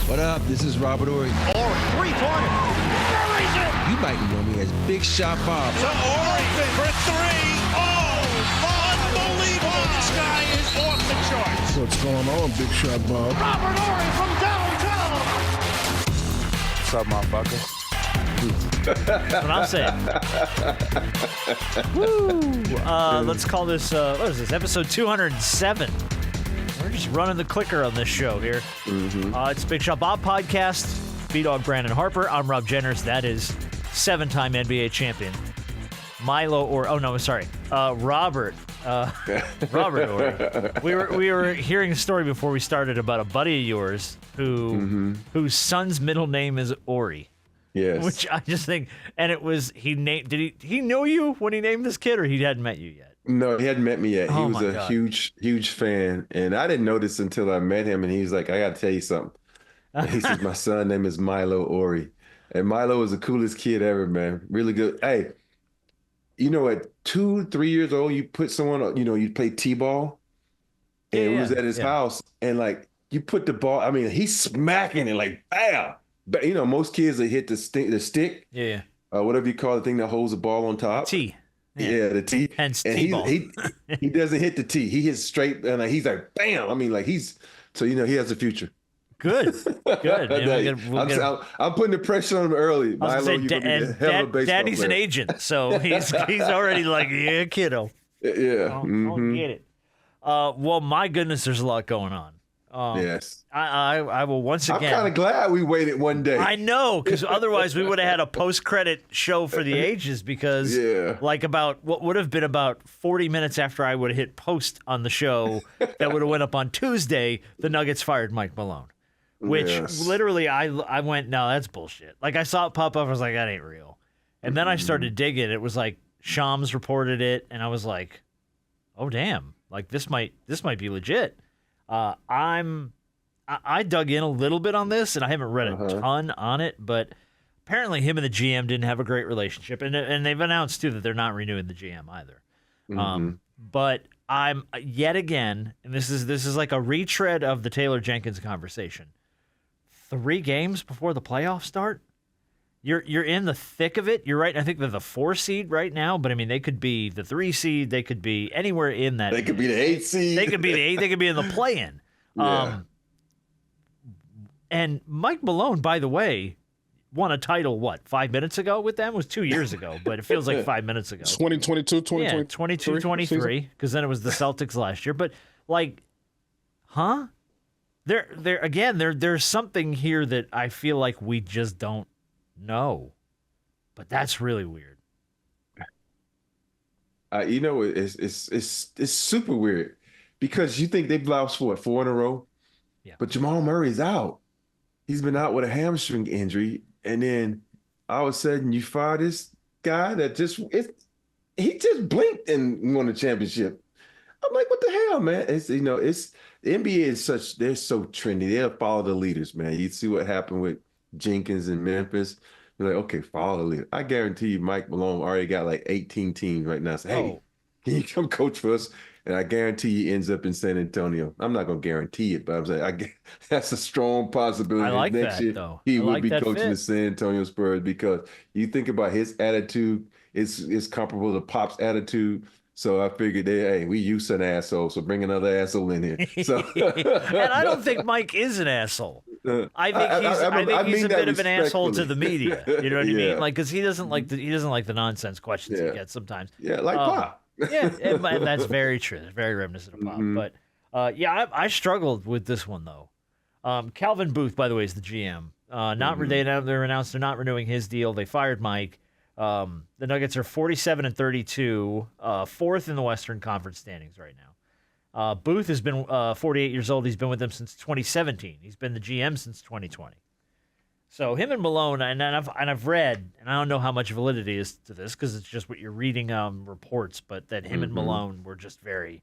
What up? This is Robert Horry. Horry, three-pointer. Buries it. You might know me as Big Shot Bob. To Horry for three. Oh, unbelievable. This guy is off the charts. What's going on, Big Shot Bob? Robert Horry from downtown. What's up, motherfucker? That's what I'm saying. Woo! Let's call this, what is this, episode 207. We're just running the clicker on this show here. It's Big Shot Bob podcast. B-Dog Brandon Harper. I'm Rob Jenners. That is seven-time NBA champion. Robert. Robert Horry. We were hearing a story before we started about a buddy of yours whose son's middle name is Horry. Yes. Which I just think, and it was, did he know you when he named this kid, or he hadn't met you yet? No, he hadn't met me yet. He was a God. huge fan. And I didn't know this until I met him. And he's like, I got to tell you something. And he says, my son's name is Milo Horry. And Milo is the coolest kid ever, man. Really good. Hey, you know, at 2-3 years old, you put someone on, you play T-ball. And we was at his house. And like, you put the ball, I mean, he's smacking it like, bam. But, most kids, they hit the stick. Yeah. Whatever you call the thing that holds the ball on top. T. Yeah, the T. Hence and T-ball. he doesn't hit the T. He hits straight, and he's like, bam. I mean, like he has a future. Good. I'm putting the pressure on him early. Milo, you're going to be a hell of a baseball Daddy's player. an agent, so he's already like, yeah, kiddo. Yeah. I'll get it. Well, my goodness, there's a lot going on. Yes. I will once again. I'm kind of glad we waited one day. I know, because otherwise we would have had a post-credit show for the ages because what would have been about 40 minutes after I would have hit post on the show that would have went up on Tuesday, the Nuggets fired Mike Malone, which literally I went, no, that's bullshit. Like I saw it pop up, I was like, that ain't real. And then I started digging. It was like Shams reported it, and I was like, oh, damn, like this might be legit. I dug in a little bit on this, and I haven't read a ton on it, but apparently him and the GM didn't have a great relationship, and they've announced too that they're not renewing the GM either. But I'm yet again, and this is like a retread of the Taylor Jenkins conversation. 3 games before the playoffs start, you're in the thick of it. You're right. I think they're the 4 seed right now, but I mean they could be the 3 seed. They could be anywhere in that. They could be the 8 seed. They could be the 8. They could be in the play-in. Yeah. And Mike Malone, by the way, won a title, 5 minutes ago with them? It was 2 years ago, but it feels like 5 minutes ago. 2022, 2023. Yeah, 22-23, because then it was the Celtics last year. But, there's something here that I feel like we just don't know. But that's really weird. It's super weird because you think they've lost 4 in a row, but Jamal Murray's out. He's been out with a hamstring injury, and then all of a sudden you fire this guy that he just blinked and won the championship. I'm like, what the hell, man? It's the NBA they're so trendy. They'll follow the leaders, man. You see what happened with Jenkins in Memphis. You're like, okay, follow the leader. I guarantee you Mike Malone already got like 18 teams right now. So, hey, can you come coach for us? And I guarantee he ends up in San Antonio. I'm not going to guarantee it, but I'm saying that's a strong possibility. I like next that, year, though. He would be coaching the San Antonio Spurs because you think about his attitude, it's comparable to Pop's attitude. So I figured, we use an asshole, so bring another asshole in here. So, and I don't think Mike is an asshole. I think he's a bit of an asshole to the media. You know what I mean? Like, because he doesn't like the nonsense questions he gets sometimes. Yeah, like Pop. And that's very true. It's very reminiscent of Pop. But I struggled with this one though. Calvin Booth, by the way, is the GM. They announced they're not renewing his deal. They fired Mike. The Nuggets are 47-32, 4th in the Western Conference standings right now. Booth has been 48 years old. He's been with them since 2017. He's been the GM since 2020. So him and Malone, and I've read, and I don't know how much validity is to this because it's just what you're reading reports, but that him and Malone were just they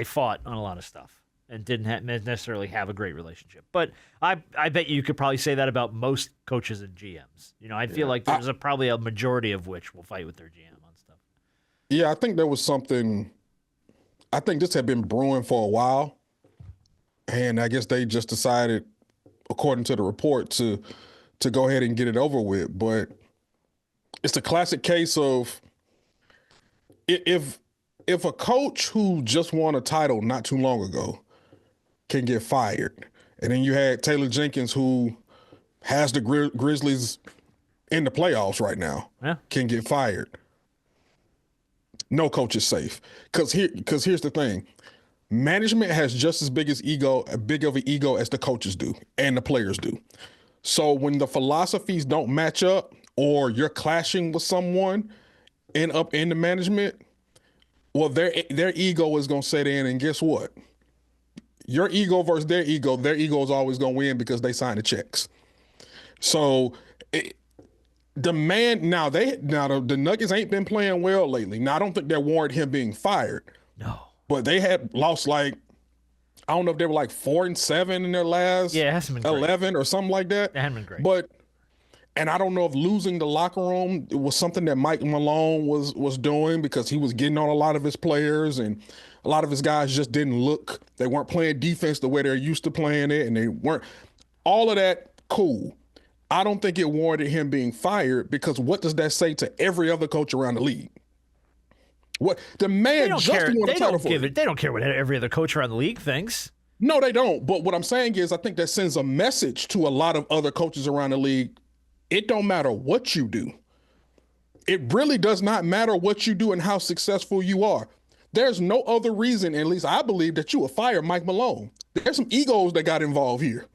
fought on a lot of stuff and didn't necessarily have a great relationship. But I bet you could probably say that about most coaches and GMs. I feel like there's probably a majority of which will fight with their GM on stuff. Yeah, I think there was something. I think this had been brewing for a while, and I guess they just decided according to the report, to go ahead and get it over with. But it's a classic case of if a coach who just won a title not too long ago can get fired, and then you had Taylor Jenkins, who has the Grizzlies in the playoffs right now, can get fired. No coach is safe. Because here's the thing. Management has just as big of an ego as the coaches do and the players do. So when the philosophies don't match up or you're clashing with someone up in the management, well, their ego is going to set in, and guess what? Your ego versus their ego is always going to win because they sign the checks. So the Nuggets ain't been playing well lately. Now, I don't think that warranted him being fired. No. But they had lost I don't know if they were 4-7 in their last 11 or something like that. It hadn't been great. And I don't know if losing the locker room was something that Mike Malone was doing, because he was getting on a lot of his players, and a lot of his guys just they weren't playing defense the way they're used to playing it, and they weren't. All of that, cool. I don't think it warranted him being fired, because what does that say to every other coach around the league? What the man just won a title for it. They don't care what every other coach around the league thinks. No, they don't. But what I'm saying is, I think that sends a message to a lot of other coaches around the league. It don't matter what you do. It really does not matter what you do and how successful you are. There's no other reason, at least I believe, that you would fire Mike Malone. There's some egos that got involved here.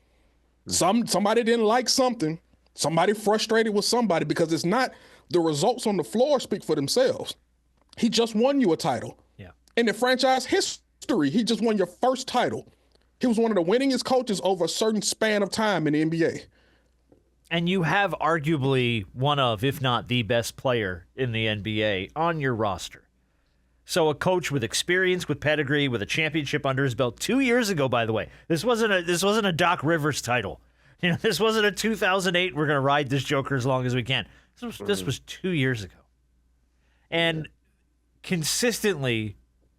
Somebody didn't like something. Somebody frustrated with somebody, because it's not the results on the floor speak for themselves. He just won you a title. Yeah. In the franchise history, he just won your first title. He was one of the winningest coaches over a certain span of time in the NBA. And you have arguably one of, if not the best player in the NBA on your roster. So a coach with experience, with pedigree, with a championship under his belt 2 years ago, by the way. This wasn't a Doc Rivers title. This wasn't a 2008, we're going to ride this Joker as long as we can. This was 2 years ago. And consistently,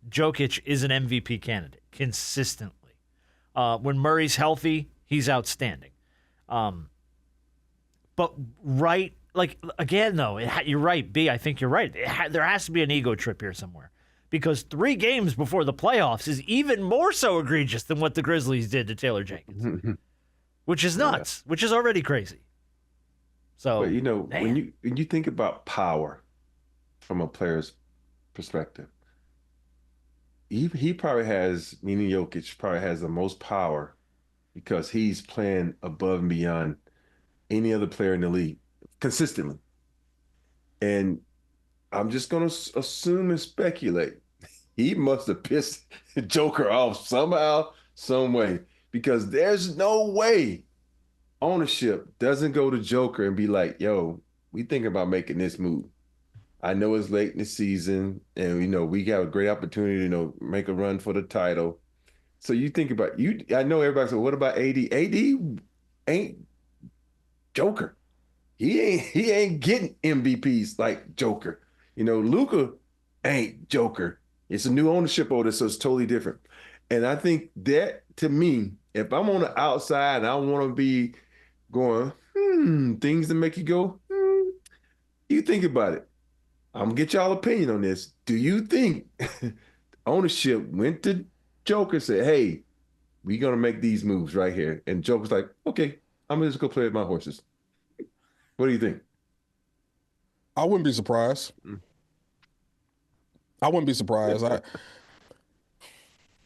Jokic is an MVP candidate. Consistently. When Murray's healthy, he's outstanding. But again, though, you're right, B, I think you're right. There has to be an ego trip here somewhere. Because 3 games before the playoffs is even more so egregious than what the Grizzlies did to Taylor Jenkins. Which is nuts, which is already crazy. So, but when you think about power from a player's perspective, he probably has, meaning Jokic, probably has the most power because he's playing above and beyond any other player in the league consistently. And I'm just going to assume and speculate he must have pissed Joker off somehow, some way, because there's no way ownership doesn't go to Joker and be like, yo, we thinking about making this move. I know it's late in the season, and we got a great opportunity to make a run for the title. So you think about I know everybody said, what about AD? AD ain't Joker. He ain't getting MVPs like Joker. Luka ain't Joker. It's a new ownership order, so it's totally different. And I think that, to me, if I'm on the outside and I want to be going, things that make you go, you think about it. I'm going to get y'all opinion on this. Do you think ownership went to Joker and said, hey, we're going to make these moves right here? And Joker's like, okay, I'm just going to play with my horses. What do you think? I wouldn't be surprised. I wouldn't be surprised.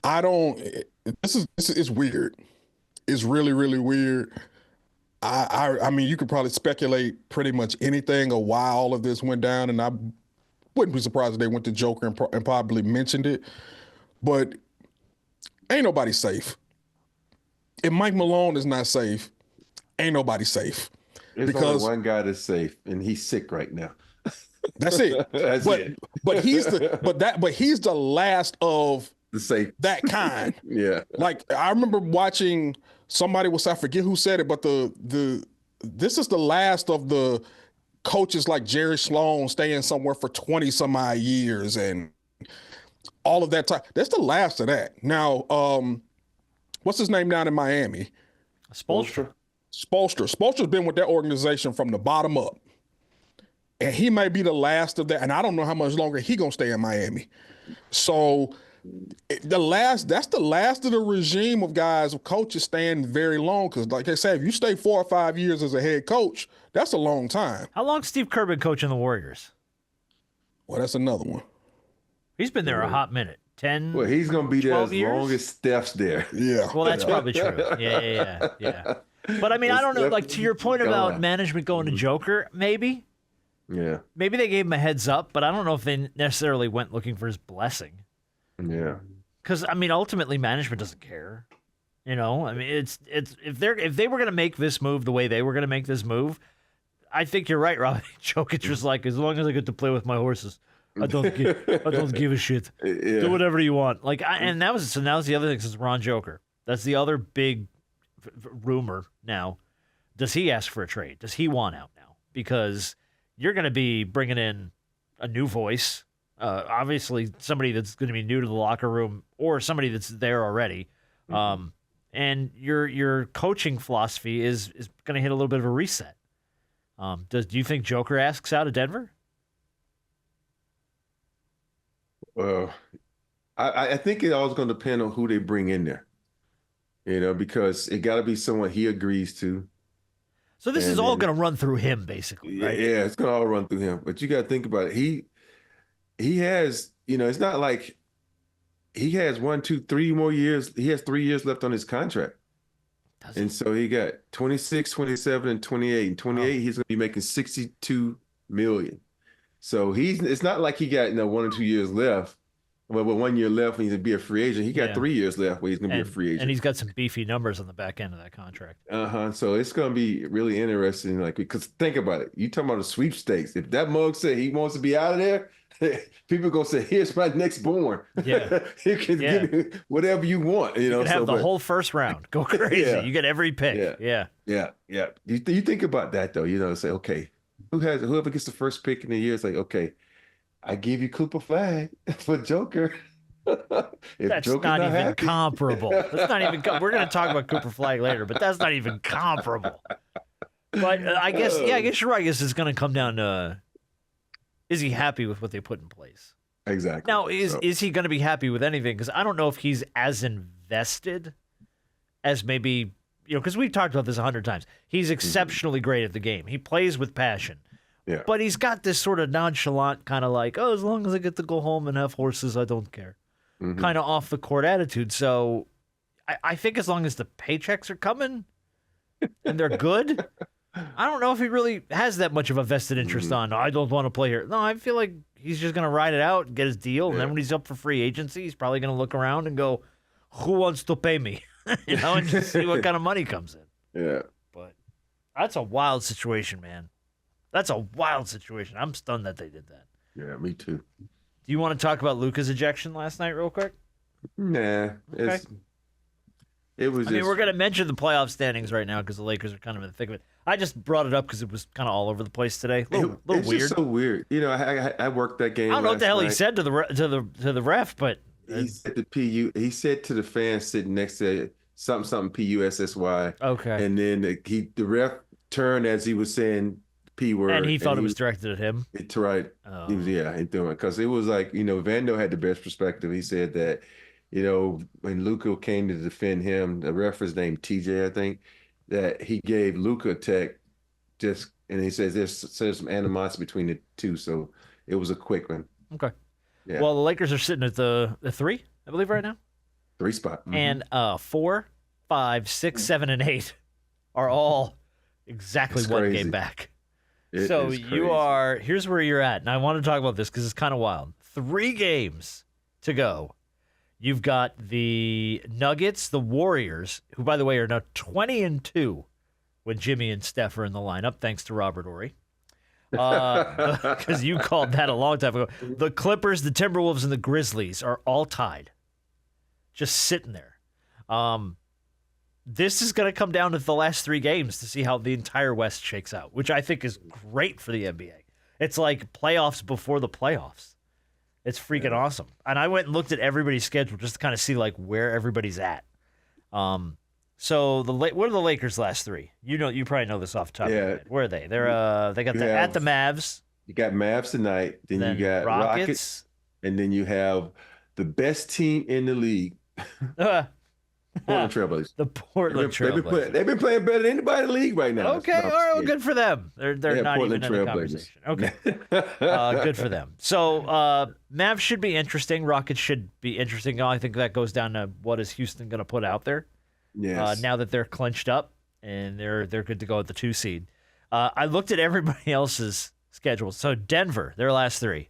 I don't. This is weird. It's really, really weird. I mean, you could probably speculate pretty much anything of why all of this went down, and I wouldn't be surprised if they went to Joker and probably mentioned it. But ain't nobody safe. If Mike Malone is not safe, ain't nobody safe. There's only one guy that's safe, and he's sick right now. That's it. But he's the last of the safe that kind. Yeah. Like, I remember watching somebody I forget who said it, but this is the last of the coaches like Jerry Sloan staying somewhere for 20 some odd years and all of that time. That's the last of that. Now, what's his name down in Miami? Spoelstra. Spoelstra's been with that organization from the bottom up. And he may be the last of that. And I don't know how much longer he going to stay in Miami. So that's the last of the regime of guys, of coaches staying very long. Because like I said, if you stay 4 or 5 years as a head coach, that's a long time. How long Steve Kerr been coaching the Warriors? Well, that's another one. He's been there a hot minute. 10, Well, he's going to be there as years? long as Steph's there. Yeah. Well, that's probably true. Yeah. But I mean, I don't know. Like, to your point about management going to Joker, maybe. Yeah. Maybe they gave him a heads up, but I don't know if they necessarily went looking for his blessing. Yeah. Because I mean, ultimately, management doesn't care. You know, I mean, it's if they were going to make this move the way they were going to make this move, I think you're right, Rob. Jokic was like, as long as I get to play with my horses, I don't give a shit. Yeah. Do whatever you want. Like, and that was the other thing. Since Ron Joker, that's the other big rumor now. Does he ask for a trade? Does he want out now? Because you're going to be bringing in a new voice, obviously somebody that's going to be new to the locker room or somebody that's there already. And your coaching philosophy is going to hit a little bit of a reset. Do you think Joker asks out of Denver? Well, I think it all is going to depend on who they bring in there. You know, because it got to be someone he agrees to. So this is all going to run through him, basically, right? Yeah, it's going to all run through him. But you got to think about it. He has, you know, it's not like he has 1, 2, 3 more years. He has 3 years left on his contract. And so he got 26, 27, and 28. And 28, he's going to be making $62 million. So it's not like he got 1 or 2 years left. Well, with 1 year left when he's going to be a free agent, he got 3 years left where he's going to be a free agent. And he's got some beefy numbers on the back end of that contract. So it's going to be really interesting. Like, because think about it. You talking about the sweepstakes. If that mug said he wants to be out of there, people are going to say, here's my next born. Yeah. You can give me whatever you want. You know, can have the whole first round. Go crazy. You get every pick. Yeah. You think about that, though. You know, say, okay, whoever gets the first pick in the year is like, okay, I give you Cooper Flag for Joker. That's not even comparable. That's not even. We're going to talk about Cooper Flag later, but that's not even comparable. But I guess you're right. I guess it's going to come down to, is he happy with what they put in place? Exactly. Now, is he going to be happy with anything? Because I don't know if he's as invested as maybe, because we've talked about this 100 times. He's exceptionally great at the game. He plays with passion. Yeah. But he's got this sort of nonchalant kind of like, as long as I get to go home and have horses, I don't care. Kind of off the court attitude. So I think as long as the paychecks are coming and they're good, I don't know if he really has that much of a vested interest on, I don't want to play here. No, I feel like he's just going to ride it out and get his deal. And then when he's up for free agency, he's probably going to look around and go, who wants to pay me? And just see what kind of money comes in. Yeah. But that's a wild situation, man. That's a wild situation. I'm stunned that they did that. Yeah, me too. Do you want to talk about Luka's ejection last night real quick? Nah. Okay. It was we're going to mention the playoff standings right now because the Lakers are kind of in the thick of it. I just brought it up because it was kind of all over the place today. A little it's weird. Just so weird. You know, I worked that game. I don't know what the hell night. he said to the ref, but he said to He said to the fans sitting next to it, something PUSSY. Okay. And then the ref turned as he was saying P word, and he thought it was directed at him. It's right. Oh. He doing it because it was like Vando had the best perspective. He said that when Luka came to defend him, the referee's named TJ, I think, that he gave Luka a tech and he says there's some animosity between the two, so it was a quick one. Okay. Yeah. Well, the Lakers are sitting at the 3, I believe, right now. 3 spot. And 4, 5, 6, 7, and 8 are all exactly one game back. So here's where you're at. And I want to talk about this because it's kind of wild. 3 games to go. You've got the Nuggets, the Warriors, who, by the way, are now 20-2 when Jimmy and Steph are in the lineup, thanks to Robert Horry. Because you called that a long time ago. The Clippers, the Timberwolves, and the Grizzlies are all tied. Just sitting there. This is going to come down to the last 3 games to see how the entire West shakes out, which I think is great for the NBA. It's like playoffs before the playoffs. It's freaking awesome. And I went and looked at everybody's schedule just to kind of see like where everybody's at. So what are the Lakers' last three? You probably know this off the top of your head. Where are they? They got at the Mavs. You got Mavs tonight. Then you got Rockets, and then you have the best team in the league, Portland Trailblazers. The Portland Trailblazers. They've been playing better than anybody in the league right now. Okay, all right, well, good for them. They're not Portland even in the conversation. Okay, good for them. So Mavs should be interesting. Rockets should be interesting. I think that goes down to what is Houston going to put out there. Yes. Now that they're clinched up and they're good to go at the 2 seed. I looked at everybody else's schedule. So Denver, their last three.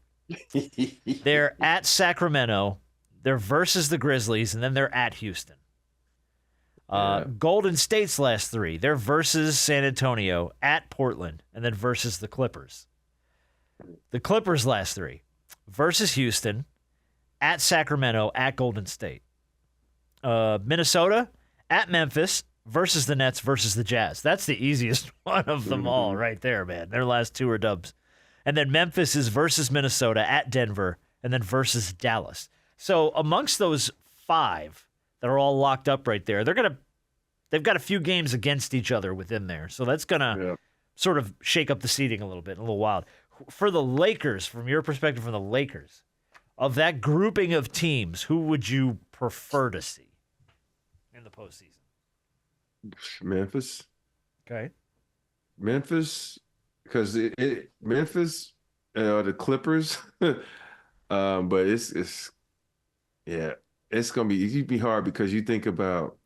They're at Sacramento. They're versus the Grizzlies, and then they're at Houston. Golden State's last three. They're versus San Antonio, at Portland, and then versus the Clippers. The Clippers' last three. Versus Houston, at Sacramento, at Golden State. Minnesota, at Memphis, versus the Nets, versus the Jazz. That's the easiest one of them all right there, man. Their last two are dubs. And then Memphis is versus Minnesota, at Denver, and then versus Dallas. So amongst those 5 that are all locked up right there, they've got a few games against each other within there. So that's going to sort of shake up the seeding a little bit, a little wild. For the Lakers, from your perspective, from the Lakers, of that grouping of teams, who would you prefer to see in the postseason? Memphis. Okay. Memphis, because Memphis, the Clippers, but it's gonna be hard because you think about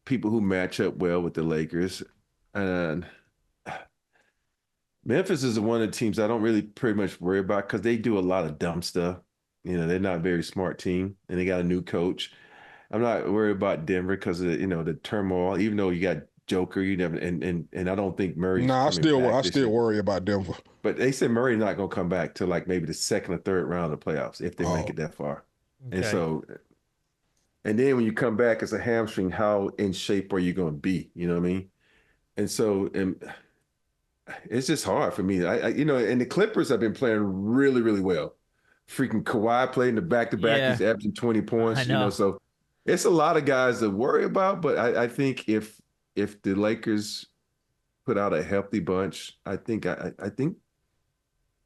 people who match up well with the Lakers, and Memphis is one of the teams I don't really pretty much worry about because they do a lot of dumb stuff. They're not a very smart team, and they got a new coach. I'm not worried about Denver because of the turmoil. Even though you got Joker, and I don't think Murray's I still worry about Denver. But they said Murray's not going to come back till like maybe the second or third round of the playoffs if they make it that far. Okay. And then when you come back as a hamstring, how in shape are you going to be? You know what I mean? And so it's just hard for me. And the Clippers have been playing really, really well. Freaking Kawhi played in the back-to-back. He's averaging 20 points. I know. So it's a lot of guys to worry about. But I think if the Lakers put out a healthy bunch, I think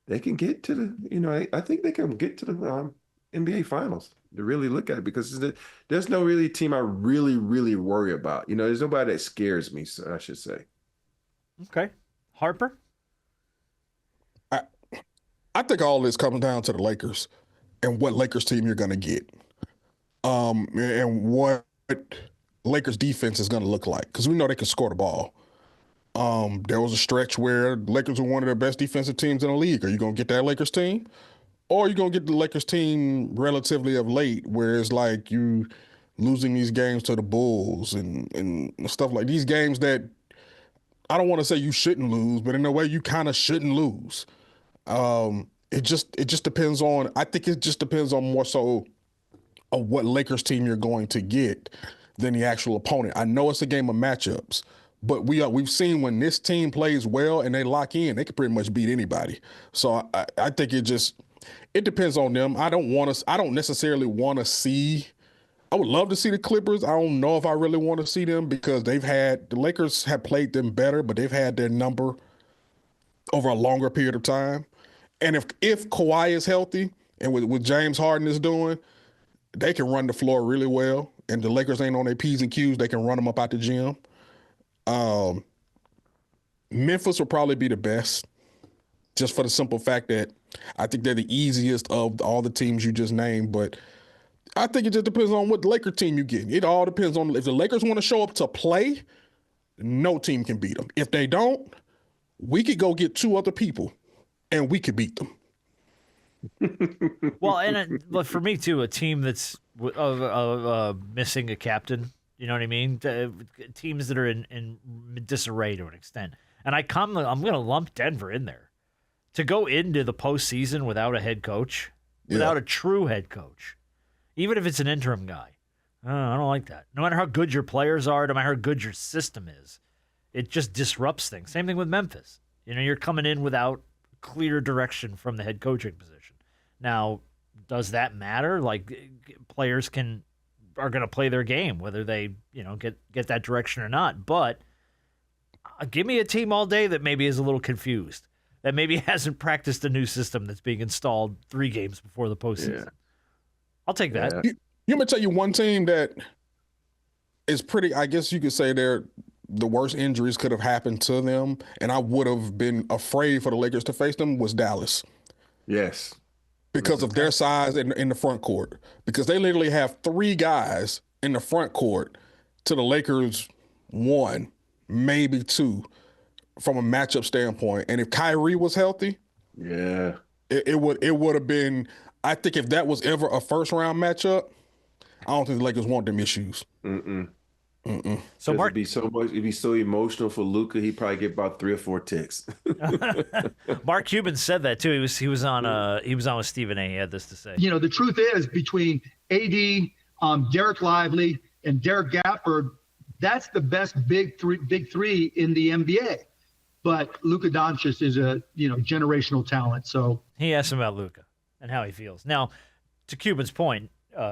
they can get to the. I think they can get to the NBA Finals to really look at it because there's no really team I really, really worry about. There's nobody that scares me, so I should say. Okay. Harper? I think all this comes down to the Lakers and what Lakers team you're going to get, and what Lakers defense is going to look like because we know they can score the ball. There was a stretch where the Lakers were one of the best defensive teams in the league. Are you going to get that Lakers team? Or are you going to get the Lakers team relatively of late where it's like you losing these games to the Bulls and stuff like these games that I don't want to say you shouldn't lose, but in a way you kind of shouldn't lose. It just depends on, I think it just depends on more so of what Lakers team you're going to get than the actual opponent. I know it's a game of matchups, but we've seen when this team plays well and they lock in, they can pretty much beat anybody. So I think it depends on them. I don't necessarily want to see. I would love to see the Clippers. I don't know if I really want to see them because the Lakers have played them better, but they've had their number over a longer period of time. And if Kawhi is healthy and with James Harden is doing, they can run the floor really well. And the Lakers ain't on their P's and Q's. They can run them up out the gym. Memphis will probably be the best just for the simple fact that I think they're the easiest of all the teams you just named. But I think it just depends on what Laker team you get. It all depends on if the Lakers want to show up to play, no team can beat them. If they don't, we could go get 2 other people and we could beat them. Well, and look, for me too, a team that's missing a captain, you know what I mean? Teams that are in disarray to an extent. And I'm going to lump Denver in there. To go into the postseason without a head coach, without a true head coach, even if it's an interim guy, I don't like that. No matter how good your players are, no matter how good your system is, it just disrupts things. Same thing with Memphis. You're coming in without clear direction from the head coaching position. Now, does that matter? Like, players are going to play their game, whether they get that direction or not. But give me a team all day that maybe is a little confused, that maybe hasn't practiced a new system that's being installed 3 games before the postseason. Yeah. I'll take that. You want me to tell you one team that is pretty, I guess you could say the worst injuries could have happened to them, and I would have been afraid for the Lakers to face them, was Dallas. Yes. Because of their size in the front court. Because they literally have 3 guys in the front court to the Lakers 1, maybe 2 from a matchup standpoint. And if Kyrie was healthy, it would have been, I think if that was ever a first-round matchup, I don't think the Lakers want them issues. So Mark, it'd be so emotional for Luka. He'd probably get about 3 or 4 ticks. Mark Cuban said that too. He was on with Stephen A. He had this to say. The truth is, between AD, Derek Lively, and Derek Gafford, that's the best big three in the NBA. But Luka Doncic is a generational talent. So he asked him about Luka and how he feels. Now, to Cuban's point, you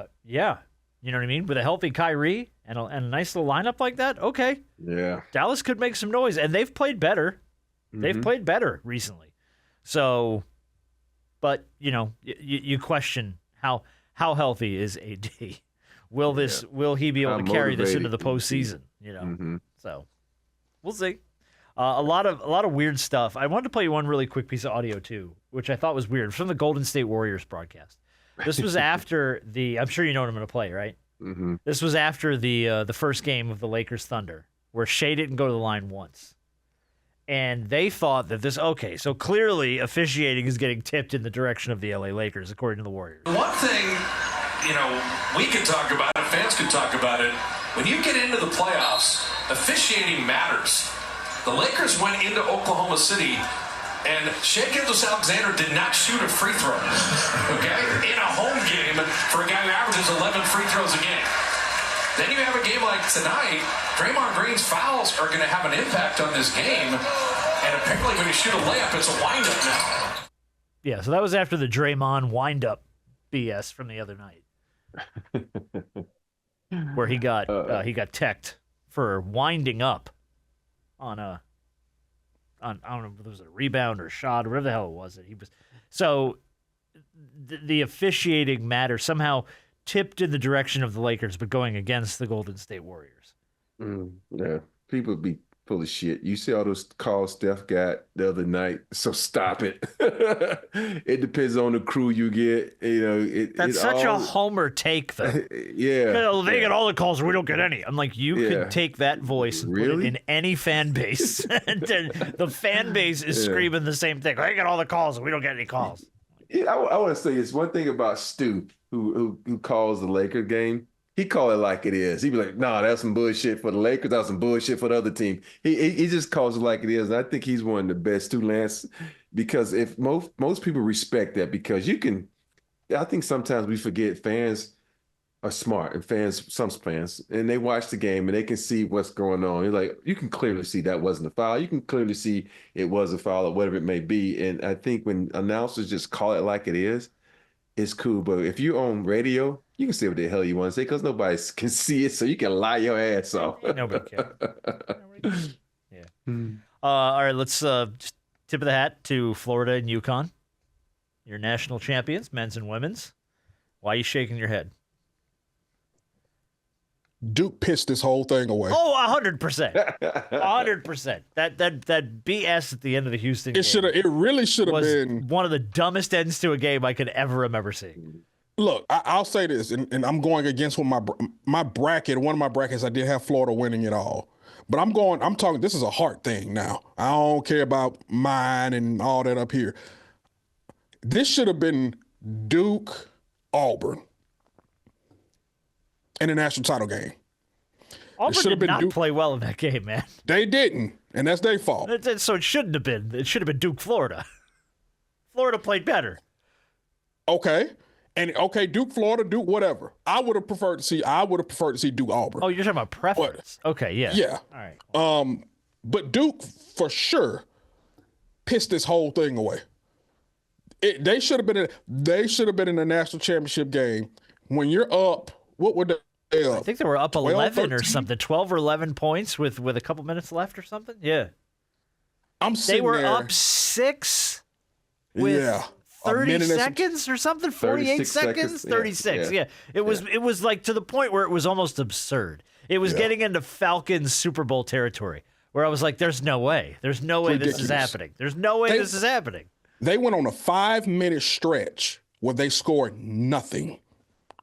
know what I mean? With a healthy Kyrie and a nice little lineup like that, okay. Yeah. Dallas could make some noise, and they've played better. They've played better recently. So, but, you question how healthy is AD? Will he be able to carry this into the postseason? So we'll see. A lot of weird stuff. I wanted to play you one really quick piece of audio too, which I thought was weird, from the Golden State Warriors broadcast. This was after I'm sure you know what I'm going to play, right? Mm-hmm. This was after the first game of the Lakers Thunder, where Shea didn't go to the line once. And they thought that so clearly officiating is getting tipped in the direction of the LA Lakers, according to the Warriors. One thing, we could talk about it, fans could talk about it. When you get into the playoffs, officiating matters. The Lakers went into Oklahoma City, and Shea Gilgeous-Alexander did not shoot a free throw, okay? In a home game for a guy who averages 11 free throws a game. Then you have a game like tonight, Draymond Green's fouls are going to have an impact on this game, and apparently when you shoot a layup, it's a wind-up now. Yeah, so that was after the Draymond wind-up BS from the other night, where he got teched for winding up on I don't know if it was a rebound or a shot or whatever the hell it was that he was. So the officiating matter somehow tipped in the direction of the Lakers, but going against the Golden State Warriors. Yeah, people be full of shit. You see all those calls Steph got the other night, so stop it. It depends on the crew you get. That's such a homer take, though. Yeah. They get all the calls, we don't get any. I'm like, you could take that voice and put it in any fan base. And the fan base is screaming the same thing. They get all the calls and we don't get any calls. Yeah, I want to say this one thing about Stu, who calls the Lakers game. He call it like it is. He'd be like, "Nah, that's some bullshit for the Lakers. That's some bullshit for the other team." He just calls it like it is, and I think he's one of the best too, Lance. Because if most people respect that, because I think sometimes we forget fans are smart, and some fans, and they watch the game and they can see what's going on. You're like, you can clearly see that wasn't a foul. You can clearly see it was a foul or whatever it may be. And I think when announcers just call it like it is, it's cool. But if you're on radio, you can say what the hell you want to say because nobody can see it, so you can lie your ass off. Nobody cares. Yeah. All right, let's just tip of the hat to Florida and UConn. Your national champions, men's and women's. Why are you shaking your head? Duke pissed this whole thing away. Oh, 100%. 100%. That BS at the end of the Houston game. It really should have been one of the dumbest ends to a game I could ever remember seeing. Look, I'll say this, and I'm going against my bracket. One of my brackets, I did have Florida winning it all. But I'm talking, this is a heart thing now. I don't care about mine and all that up here. This should have been Duke, Auburn in the national title game. Auburn did not play well in that game, man. They didn't, and that's their fault. So it shouldn't have been. It should have been Duke, Florida. Florida played better. Okay. And Duke, Florida, Duke, whatever. I would have preferred to see Duke, Auburn. Oh, you're talking about preference. Okay, yeah. Yeah. All right. But Duke for sure pissed this whole thing away. They should have been in the national championship game when you're up. What were I think they were up 11 or 13. something, 12 or 11 points with a couple minutes left or something. Yeah. I'm They sitting were there. up 6 with Yeah. 30 seconds or something, 48 36 seconds, 36. Yeah. It was like to the point where it was almost absurd. It was getting into Falcons Super Bowl territory where I was like, there's no way. There's no way this is Ridiculous. happening. There's no way this is happening. They went on a 5-minute stretch where they scored nothing.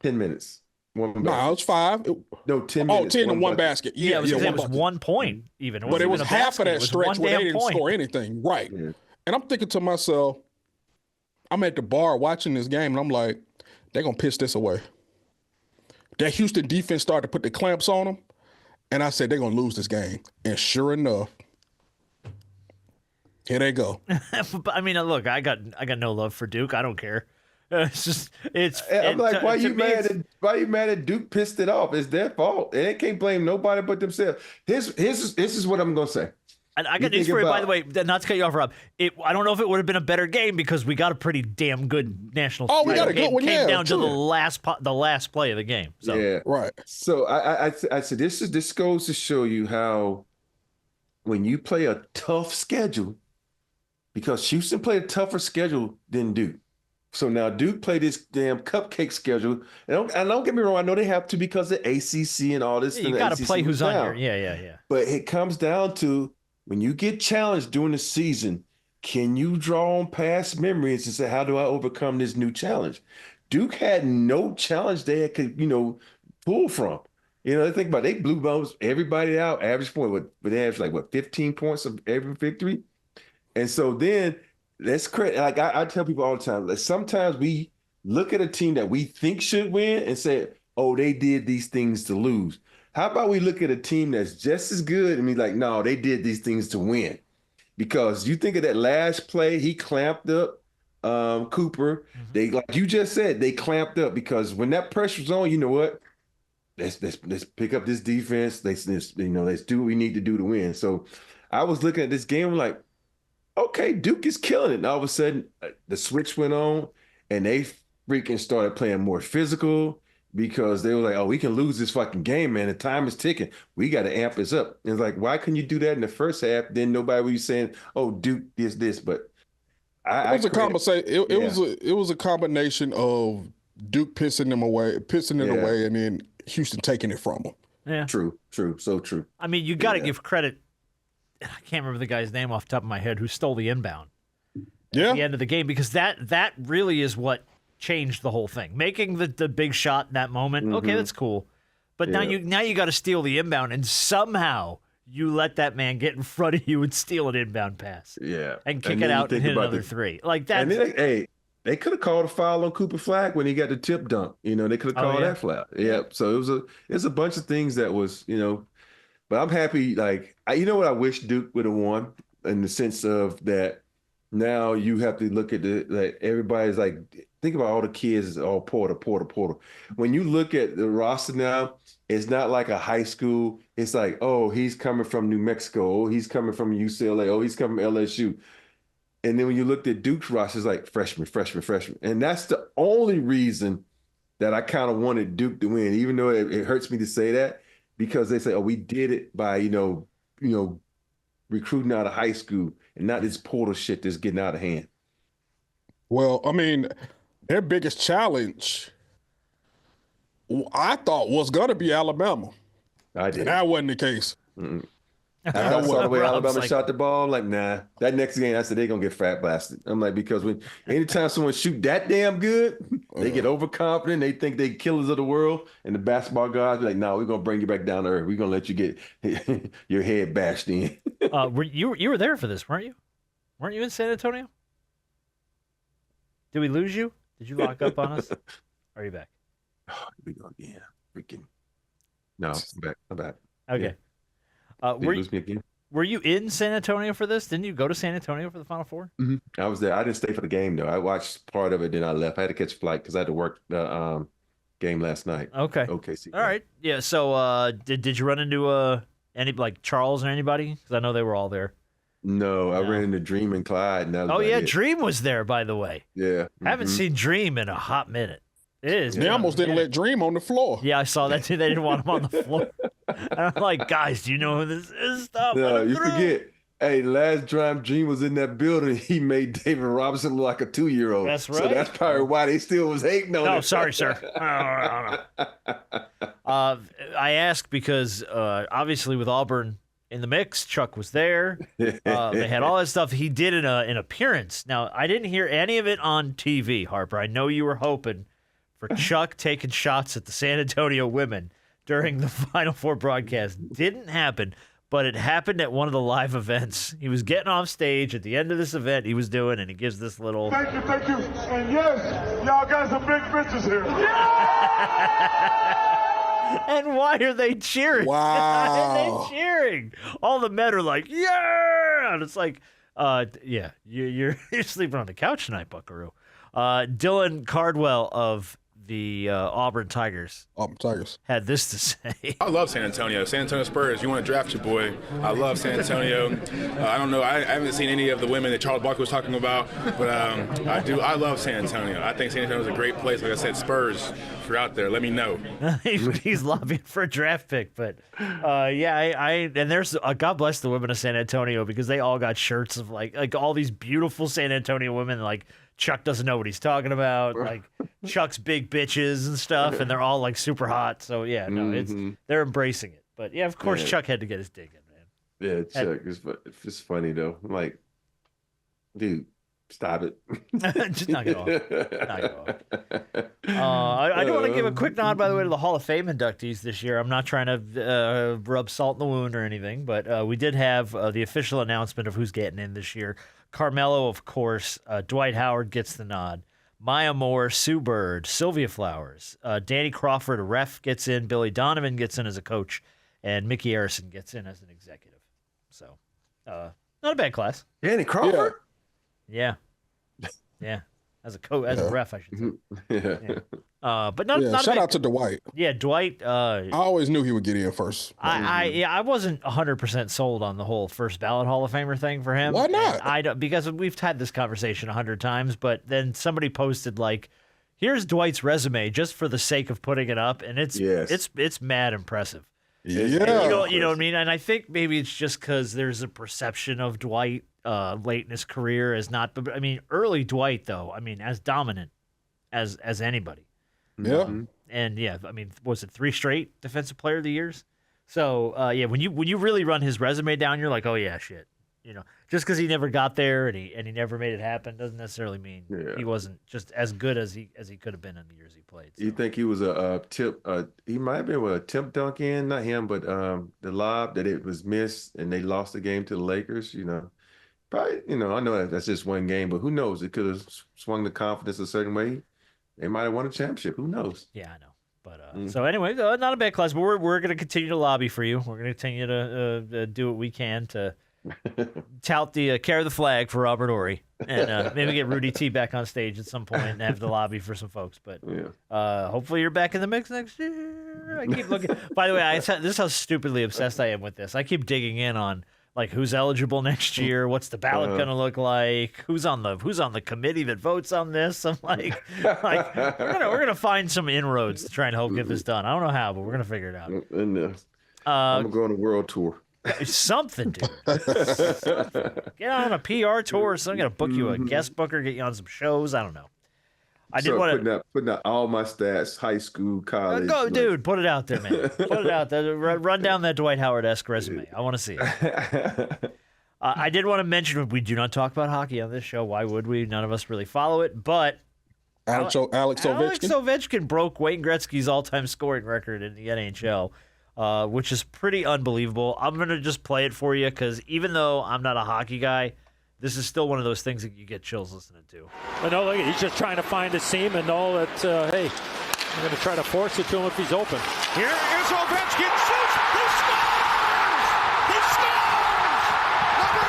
10 minutes. One No, basket. it was 5. No, 10 minutes. 10 and one basket. Yeah, it was one one point even. But it was wasn't even a half of basket. It that was stretch one where they damn didn't point. score anything. Right. Yeah. And I'm thinking to myself, I'm at the bar watching this game, and I'm like, they're going to piss this away. That Houston defense started to put the clamps on them, and I said, they're going to lose this game. And sure enough, here they go. But I mean, look, I got no love for Duke. I don't care. I'm like, why you mad at Duke pissed it off? It's their fault. And they can't blame nobody but themselves. This is what I'm gonna say. And I got news for you, by the way, not to cut you off, Rob. I don't know if it would have been a better game because we got a pretty damn good national. Oh, we got a good one. Came Yeah, down to true. the last play of the game. So. Yeah, Right. So I said this goes to show you how when you play a tough schedule, because Houston played a tougher schedule than Duke. So now Duke played this damn cupcake schedule. And don't get me wrong, I know they have to because of ACC and all this. Yeah, you got to play who's on here. Yeah. But it comes down to when you get challenged during the season, can you draw on past memories and say, how do I overcome this new challenge? Duke had no challenge they could, pull from. Think about it. They blew most everybody out, average point, but they averaged 15 points of every victory. And so then let's credit, like I tell people all the time, that sometimes we look at a team that we think should win and say, oh, they did these things to lose. How about we look at a team that's just as good and be like, no, they did these things to win? Because you think of that last play, he clamped up Cooper. Mm-hmm. They, like you just said, they clamped up because when that pressure's on, you know what? Let's pick up this defense. Let's do what we need to do to win. So I was looking at this game like, okay, Duke is killing it. And all of a sudden, the switch went on, and they freaking started playing more physical because they were like, oh, we can lose this fucking game, man. The time is ticking. We got to amp this up. And it's like, why couldn't you do that in the first half? Then nobody was saying, oh, Duke this. But it was a combination of Duke pissing it away, and then Houston taking it from them. Yeah. True. So true. I mean, you got to give credit. I can't remember the guy's name off the top of my head who stole the inbound at the end of the game, because that really is what changed the whole thing. Making the big shot in that moment, okay, that's cool. But now you got to steal the inbound, and somehow you let that man get in front of you and steal an inbound pass. Yeah. And kick it out and hit another three. Like that. And then, they could have called a foul on Cooper Flag when he got the tip dunk. They could have called that foul. Yeah. So it was a bunch of things that was, but I'm happy. Like, you know what I wish Duke would have won, in the sense of that now you have to look at everybody's like, think about all the kids, all Porter. When you look at the roster now, it's not like a high school. It's like, oh, he's coming from New Mexico. Oh, he's coming from UCLA. Oh, he's coming from LSU. And then when you looked at Duke's roster, it's like freshman. And that's the only reason that I kind of wanted Duke to win, even though it hurts me to say that, because they say, oh, we did it by, recruiting out of high school and not this portal shit that's getting out of hand. Well, I mean, their biggest challenge, I thought, was going to be Alabama. I did. And that wasn't the case. I saw the way Alabama shot the ball. I'm like, nah. That next game, I said they're gonna get fat blasted. I'm like, because anytime someone shoot that damn good, they get overconfident. They think they killers of the world, and the basketball guys be like, no, we're gonna bring you back down to earth. We're gonna let you get your head bashed in. You were there for this, weren't you? Weren't you in San Antonio? Did we lose you? Did you lock up on us? Are you back? Oh, we go again. Freaking. No, I'm back. Okay. Yeah. Lose me again? Were you in San Antonio for this? Didn't you go to San Antonio for the Final Four? Mm-hmm. I was there. I didn't stay for the game, though. I watched part of it, then I left. I had to catch a flight because I had to work the game last night. Okay. OKC. All right. Yeah. So did you run into any like Charles or anybody? Because I know they were all there. No, I ran into Dream and Clyde. And Dream was there, by the way. Yeah. Haven't seen Dream in a hot minute. It is. They almost didn't let Dream on the floor. Yeah, I saw that too. They didn't want him on the floor. And I'm like, guys, do you know who this is? Stop. No, you forget. Hey, last time Dream was in that building, he made David Robinson look like a 2-year-old. That's right. So that's probably why they still was hating on him. No, sorry, sir. I ask because obviously with Auburn in the mix, Chuck was there. They had all that stuff. He did an appearance. Now, I didn't hear any of it on TV, Harper. I know you were hoping for Chuck taking shots at the San Antonio women during the Final Four broadcast. Didn't happen. But it happened at one of the live events. He was getting off stage at the end of this event he was doing, and he gives this little... Thank you. And yes, y'all got some big bitches here. And why are they cheering? Wow. Why are they cheering? All the men are like, yeah! And it's like, yeah, you're sleeping on the couch tonight, buckaroo. Dylan Cardwell of the Auburn Tigers had this to say. I love San Antonio. San Antonio Spurs, you want to draft your boy. I love San Antonio. I don't know. I haven't seen any of the women that Charles Barkley was talking about, but I do. I love San Antonio. I think San Antonio is a great place. Like I said, Spurs, if you're out there, let me know. He's lobbying for a draft pick, but yeah, and there's God bless the women of San Antonio because they all got shirts of like all these beautiful San Antonio women like Chuck doesn't know what he's talking about, like Chuck's big bitches and stuff, and they're all like super hot. So yeah, no, they're embracing it. But yeah, of course, Chuck had to get his dig in, man. Yeah, Chuck, it's funny though. I'm like, dude, stop it. Just knock it off. I do want to give a quick nod, by the way, to the Hall of Fame inductees this year. I'm not trying to rub salt in the wound or anything, but we did have the official announcement of who's getting in this year. Carmelo, of course. Dwight Howard gets the nod. Maya Moore, Sue Bird, Sylvia Flowers. Danny Crawford, a ref, gets in. Billy Donovan gets in as a coach. And Mickey Harrison gets in as an executive. So, not a bad class. Danny Crawford? Yeah. As a ref, I should say. Yeah. But not shout out to Dwight. Yeah, Dwight. I always knew he would get in first. I wasn't 100% sold on the whole first ballot Hall of Famer thing for him. Why not? Because we've had this conversation 100 times, but then somebody posted like, here's Dwight's resume just for the sake of putting it up, and it's mad impressive. Yeah. You know what I mean? And I think maybe it's just because there's a perception of Dwight late in his career as not, but I mean, early Dwight though, I mean, as dominant as anybody. Yeah. And yeah, I mean, was it 3 straight Defensive Player of the Years? So yeah, when you really run his resume down, you're like, oh yeah, shit. You know, just because he never got there and he never made it happen doesn't necessarily mean he wasn't just as good as he could have been in the years he played. So. You think he was a tip? He might have been with a tip dunk in, not him, but the lob that it was missed and they lost the game to the Lakers. You know, probably. You know, I know that's just one game, but who knows? It could have swung the confidence a certain way. They might have won a championship. Who knows? Yeah, I know. But so anyway, not a bad class. But we're going to continue to lobby for you. We're going to continue to do what we can to tout the carry the flag for Robert Horry, and maybe get Rudy T back on stage at some point and have the lobby for some folks. But hopefully you're back in the mix next year. I keep looking. By the way, this is how stupidly obsessed I am with this. I keep digging in on like who's eligible next year, what's the ballot going to look like, who's on the committee that votes on this. I'm like we're gonna find some inroads to try and help get this done. I don't know how, but we're gonna figure it out. And I'm going on a world tour. Something, dude. Get on a PR tour. So I'm gonna book you a guest booker, get you on some shows. I don't know. I did want to putting out all my stats, high school, college. Go, dude. Put it out there, man. Put it out there. Run down that Dwight Howard-esque resume. I want to see it. I did want to mention we do not talk about hockey on this show. Why would we? None of us really follow it. But Alex Ovechkin broke Wayne Gretzky's all-time scoring record in the NHL. Which is pretty unbelievable. I'm going to just play it for you because even though I'm not a hockey guy, this is still one of those things that you get chills listening to. But no, look, he's just trying to find a seam and know that, hey, I'm going to try to force it to him if he's open. Here is Ovechkin. Shoots! He scores! He scores! Number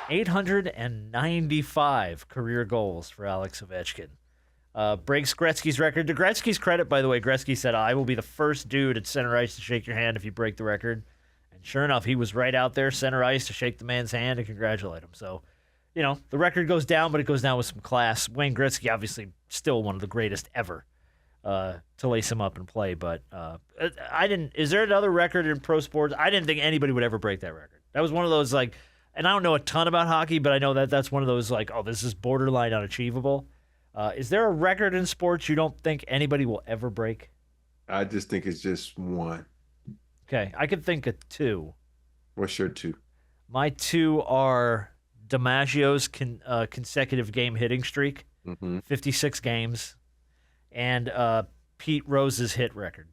895! 895 career goals for Alex Ovechkin. Breaks Gretzky's record. To Gretzky's credit, by the way, Gretzky said, I will be the first dude at center ice to shake your hand if you break the record. And sure enough, he was right out there, center ice, to shake the man's hand and congratulate him. So, the record goes down, but it goes down with some class. Wayne Gretzky, obviously, still one of the greatest ever to lace him up and play. But is there another record in pro sports? I didn't think anybody would ever break that record. That was one of those, like, and I don't know a ton about hockey, but I know that's one of those, like, oh, this is borderline unachievable. Is there a record in sports you don't think anybody will ever break? I just think it's just one. Okay, I could think of two. What's your two? My two are DiMaggio's consecutive game hitting streak, 56 games, and Pete Rose's hit record.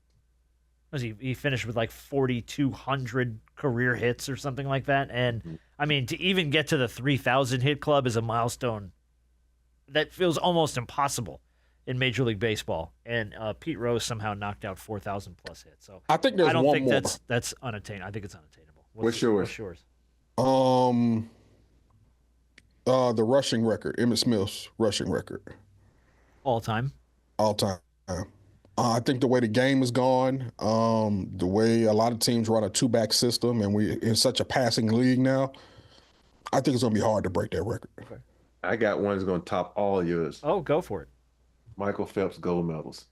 He finished with like 4,200 career hits or something like that. And, I mean, to even get to the 3,000 hit club is a milestone that feels almost impossible in Major League Baseball. And Pete Rose somehow knocked out 4,000 plus hits. So I think I don't think more. That's unattainable. I think it's unattainable. What's yours? The rushing record, Emmitt Smith's rushing record. All time. I think the way the game is gone, the way a lot of teams run a two-back system, and we in such a passing league now, I think it's going to be hard to break that record. Okay. I got one that's going to top all yours. Oh, go for it. Michael Phelps gold medals.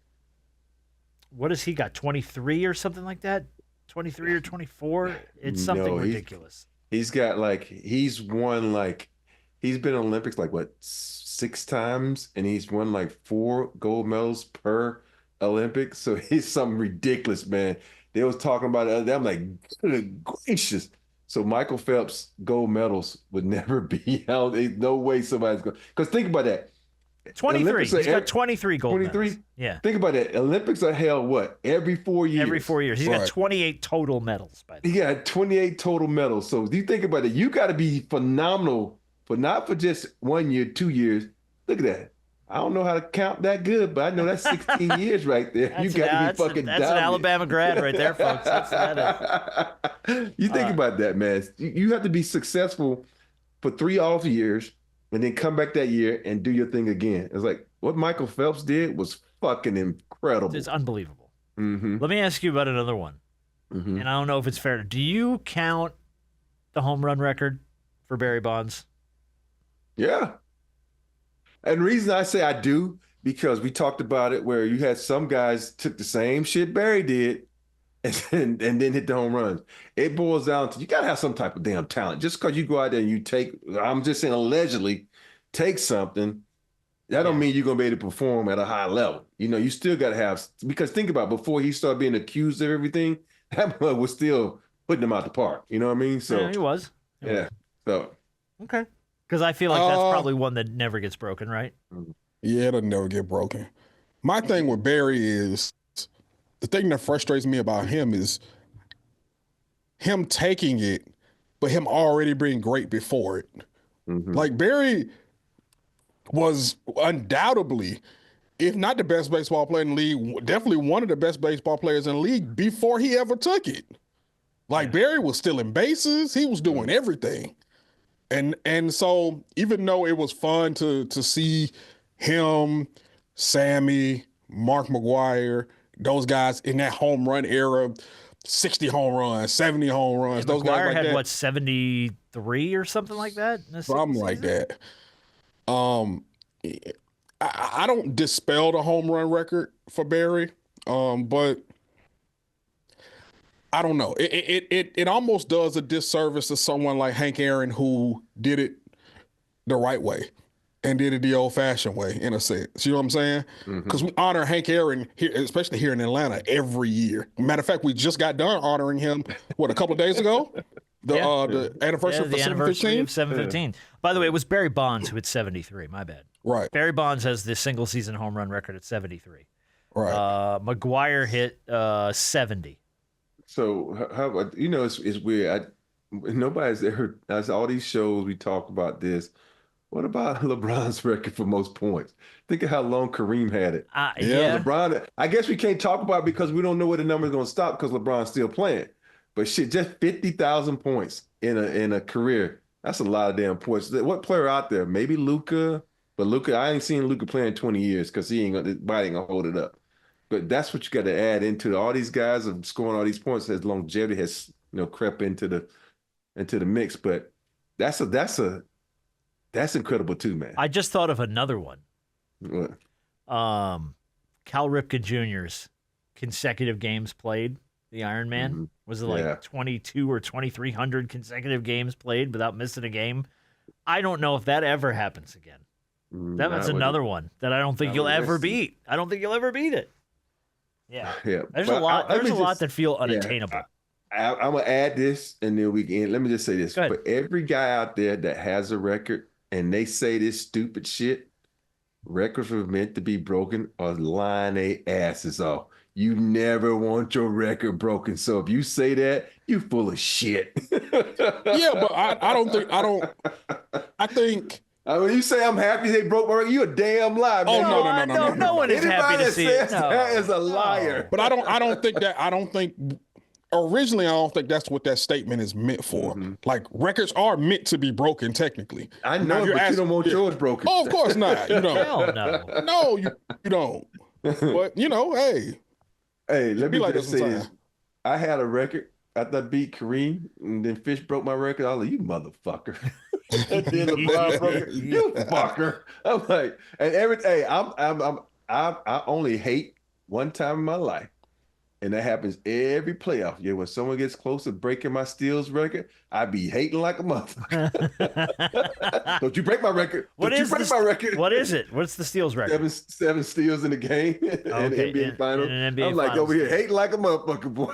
What has he got, 23 or something like that? 23 or 24? It's something ridiculous. He's got he's been in Olympics 6 times, and he's won 4 gold medals per Olympics. So he's something ridiculous, man. They was talking about it. I'm like, good gracious. So Michael Phelps gold medals would never be held. There's no way somebody's going. Because think about that. 23. He's got 23 gold 23? medals. Yeah. Think about that. Olympics are held every 4 years? Every 4 years. He's got 28 total medals. By the way. He got 28 total medals. So you think about it, you got to be phenomenal, but not for just 1 year, 2 years. Look at that. I don't know how to count that good, but I know that's 16 years right there. You got to be fucking That's an Alabama grad right there, folks. You think about that, man. You have to be successful for 3 off years and then come back that year and do your thing again. It's like what Michael Phelps did was fucking incredible. It's unbelievable. Mm-hmm. Let me ask you about another one. Mm-hmm. And I don't know if it's fair. Do you count the home run record for Barry Bonds? Yeah. And the reason I say I do, because we talked about it where you had some guys took the same shit Barry did and then hit the home runs. It boils down to you got to have some type of damn talent. Just because you go out there and you take, I'm just saying allegedly, take something, that don't mean you're going to be able to perform at a high level. You still got to have, because think about it, before he started being accused of everything, that was still putting him out the park. You know what I mean? So yeah, he was. So. Okay. Because I feel like that's probably one that never gets broken, right? Yeah, it'll never get broken. My thing with Barry is, the thing that frustrates me about him is him taking it, but him already being great before it. Mm-hmm. Like Barry was undoubtedly, if not the best baseball player in the league, definitely one of the best baseball players in the league before he ever took it. Like Barry was stealing bases. He was doing everything. And so even though it was fun to see him, Sammy, Mark McGwire, those guys in that home run era, 60 home runs, 70 home runs. Those guys like had that. What, 73 or something like that? Something like that. I don't dispel the home run record for Barry, but I don't know. It almost does a disservice to someone like Hank Aaron who did it the right way and did it the old-fashioned way, in a sense. You know what I'm saying? Because we honor Hank Aaron, here, especially here in Atlanta, every year. Matter of fact, we just got done honoring him, a couple of days ago? The anniversary of 715. By the way, it was Barry Bonds who hit 73. My bad. Right. Weird. Barry Bonds has the single-season home run record at 73. Right. McGwire hit 70. So how about, it's weird. Nobody's ever, as all these shows we talk about this. What about LeBron's record for most points? Think of how long Kareem had it. Yeah. LeBron, I guess we can't talk about it because we don't know where the number's going to stop because LeBron's still playing. But shit, just 50,000 points in a career. That's a lot of damn points. What player out there? Maybe Luka. But Luka, I ain't seen Luka play in 20 years because his body ain't going to hold it up. But that's what you got to add into all these guys of scoring all these points as longevity has crept into the mix. But that's a That's incredible too, man. I just thought of another one. What? Cal Ripken Jr.'s consecutive games played, the Ironman. Was it like 22 or 2,300 consecutive games played without missing a game? I don't know if that ever happens again. That's another one that I don't think you'll ever beat. I don't think you'll ever beat it. Yeah. There's a lot. There's a lot that feel unattainable. I'm gonna add this, and then we can. Let me just say this: for every guy out there that has a record and they say this stupid shit, records were meant to be broken or lying their asses off. You never want your record broken. So if you say that, you full of shit. Yeah, but I think. When you say I'm happy they broke my record, you a damn lie. Oh, man. No one is happy to see it. That is a liar. But I don't think that. Originally, I don't think that's what that statement is meant for. Like, records are meant to be broken, technically. I know, but you don't want yours broken. Oh, of course not. You don't. Hell no. No, you don't. But, Hey, let me like just say this. I had a record after I beat Kareem, and then Fish broke my record. I was like, you motherfucker. And then LeBron broke it. You fucker. I'm like, and I only hate one time in my life. And that happens every playoff. Yeah, when someone gets close to breaking my steals record, I be hating like a motherfucker. Don't you break my record. What is it? What's the steals record? Seven steals in the game in the NBA Finals. I'm like over here hating like a motherfucker, boy.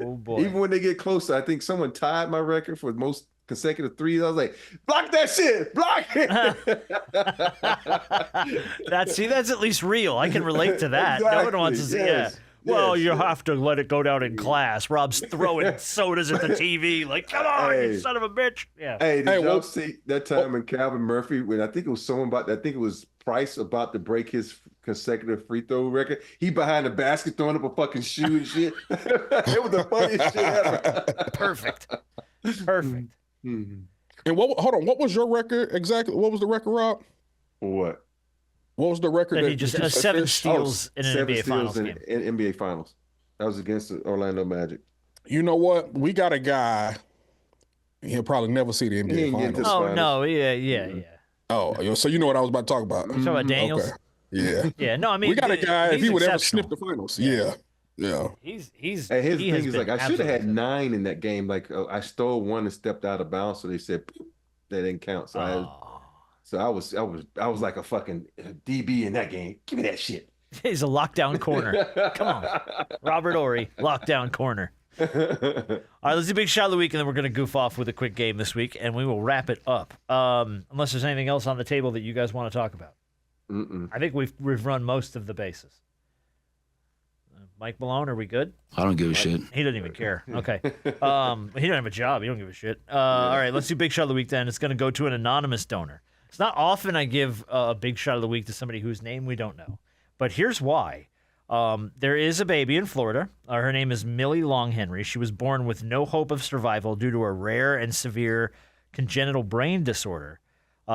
Oh, boy. Even when they get closer, I think someone tied my record for the most consecutive threes. I was like, block that shit, block it. That's at least real. I can relate to that. Exactly, no one wants to see it. Well, you have to let it go down in class. Rob's throwing sodas at the TV. Like, come on, you son of a bitch. Yeah. Hey, did y'all see that time when Calvin Murphy, when I think it was someone I think it was Price about to break his consecutive free throw record. He behind the basket throwing up a fucking shoe and shit. It was the funniest shit ever. Perfect. And hold on, what was your record exactly? What was the record, Rob? What? What was the record? That he just 7 steals in an NBA Finals game. In NBA Finals. That was against the Orlando Magic. You know what? We got a guy. He'll probably never see the NBA Finals. Oh no, yeah. Oh, so you know what I was about to talk about? You talking about Daniels? Okay. Yeah. Yeah. No, I mean we got a guy. If he would ever sniff the exceptional. finals, yeah. His thing is like I should have had 9 in that game. Like I stole one and stepped out of bounds, so they said that didn't count. So I was like a fucking DB in that game. Give me that shit. He's a lockdown corner. Come on, Robert Horry, lockdown corner. All right, let's do big shot of the week, and then we're going to goof off with a quick game this week, and we will wrap it up. Unless there's anything else on the table that you guys want to talk about. I think we've run most of the bases. Mike Malone, are we good? I don't give a shit. He doesn't even care. Okay. He don't have a job. He don't give a shit. All right, let's do big shot of the week then. It's going to go to an anonymous donor. It's not often I give a big shot of the week to somebody whose name we don't know. But here's why. There is a baby in Florida. Her name is Millie Long Henry. She was born with no hope of survival due to a rare and severe congenital brain disorder.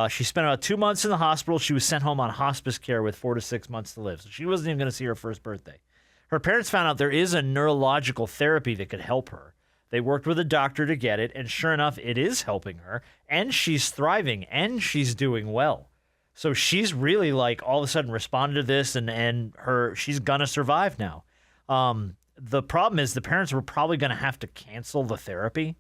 She spent about 2 months in the hospital. She was sent home on hospice care with 4 to 6 months to live. So she wasn't even going to see her first birthday. Her parents found out there is a neurological therapy that could help her. They worked with a doctor to get it, and sure enough, it is helping her, and she's thriving, and she's doing well. So she's really like all of a sudden responded to this, and she's gonna survive now. The problem is the parents were probably gonna have to cancel the therapy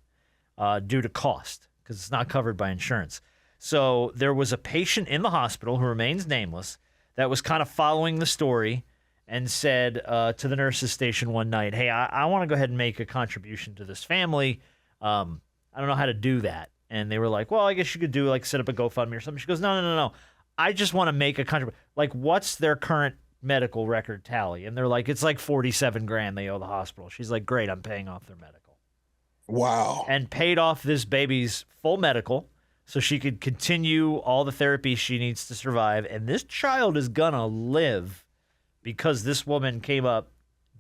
due to cost because it's not covered by insurance. So there was a patient in the hospital who remains nameless that was kind of following the story and said to the nurses station one night, hey, I want to go ahead and make a contribution to this family. I don't know how to do that. And they were like, well, I guess you could do set up a GoFundMe or something. She goes, no. I just want to make a contribution. Like, what's their current medical record tally? And they're like, it's like $47,000 they owe the hospital. She's like, great, I'm paying off their medical. Wow. And paid off this baby's full medical so she could continue all the therapy she needs to survive. And this child is going to live because this woman came up,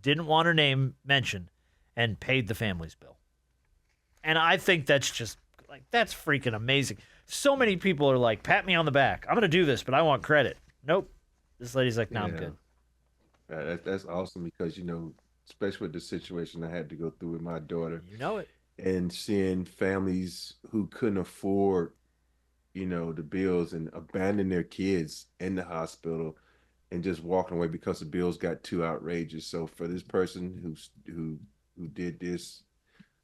didn't want her name mentioned, and paid the family's bill. And I think that's just, that's freaking amazing. So many people are like, pat me on the back. I'm going to do this, but I want credit. Nope. This lady's like, no, I'm good. That's awesome because, especially with the situation I had to go through with my daughter. You know it. And seeing families who couldn't afford the Bills and abandoning their kids in the hospital and just walking away because the Bills got too outrageous. So for this person who did this,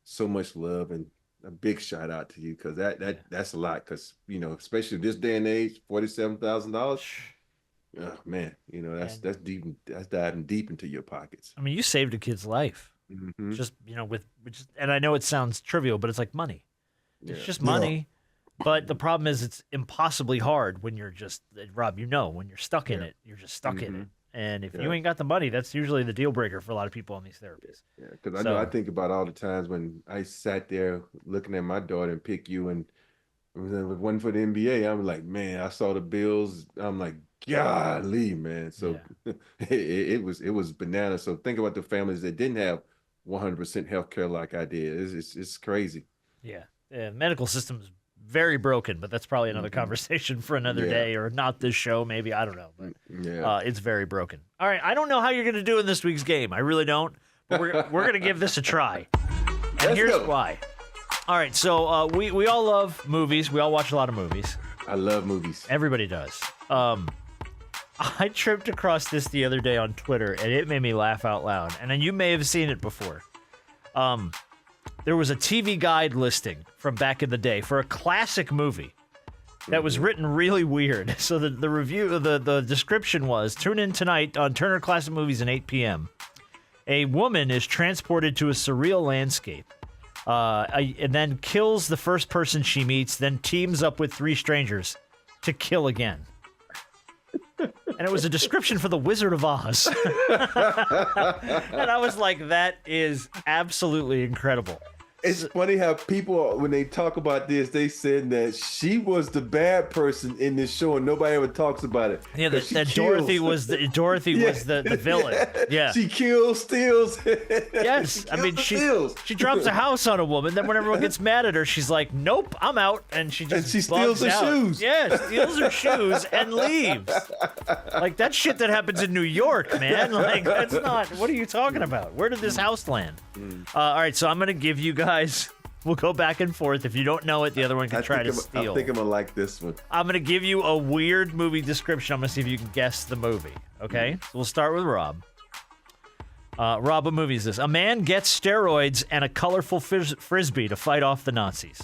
so much love and a big shout out to you, because that's a lot. Because especially this day and age, $47,000. Oh man, that's deep. That's diving deep into your pockets. I mean, you saved a kid's life. Just and I know it sounds trivial, but it's like money. It's just money. But the problem is, it's impossibly hard when you're just, Rob, when you're stuck in it, you're just stuck in it. And if you ain't got the money, that's usually the deal breaker for a lot of people on these therapies. Yeah, because I think about all the times when I sat there looking at my daughter and pick you, and if it wasn't for the NBA, I'm like, man, I saw the Bills. I'm like, golly, man. So it was bananas. So think about the families that didn't have 100% health care like I did. It's crazy. Yeah. Medical system's very broken, but that's probably another conversation for another day, or not this show, maybe. I don't know. But it's very broken. All right. I don't know how you're going to do in this week's game. I really don't. But we're going to give this a try. And here's why. All right. So we all love movies. We all watch a lot of movies. I love movies. Everybody does. I tripped across this the other day on Twitter, and it made me laugh out loud. And then you may have seen it before. There was a TV guide listing from back in the day for a classic movie that was written really weird. So the review, the description was, tune in tonight on Turner Classic Movies at 8 p.m. A woman is transported to a surreal landscape and then kills the first person she meets, then teams up with 3 strangers to kill again. And it was a description for The Wizard of Oz. And I was like, that is absolutely incredible. It's funny how people, when they talk about this, they said that she was the bad person in this show, and nobody ever talks about it. Yeah, that Dorothy was the villain. Yeah, she kills, steals. Yes, I mean she drops a house on a woman. Then when everyone gets mad at her, she's like, "Nope, I'm out," and she steals her shoes. Yeah, steals her shoes and leaves. Like that shit that happens in New York, man. Like that's not. What are you talking about? Where did this house land? All right, so I'm gonna give you guys. We'll go back and forth. If you don't know it, the other one can try to steal. I think I'm gonna like this one. I'm gonna give you a weird movie description. I'm gonna see if you can guess the movie. Okay, so we'll start with Rob. Rob, what movie is this? A man gets steroids and a colorful frisbee to fight off the Nazis.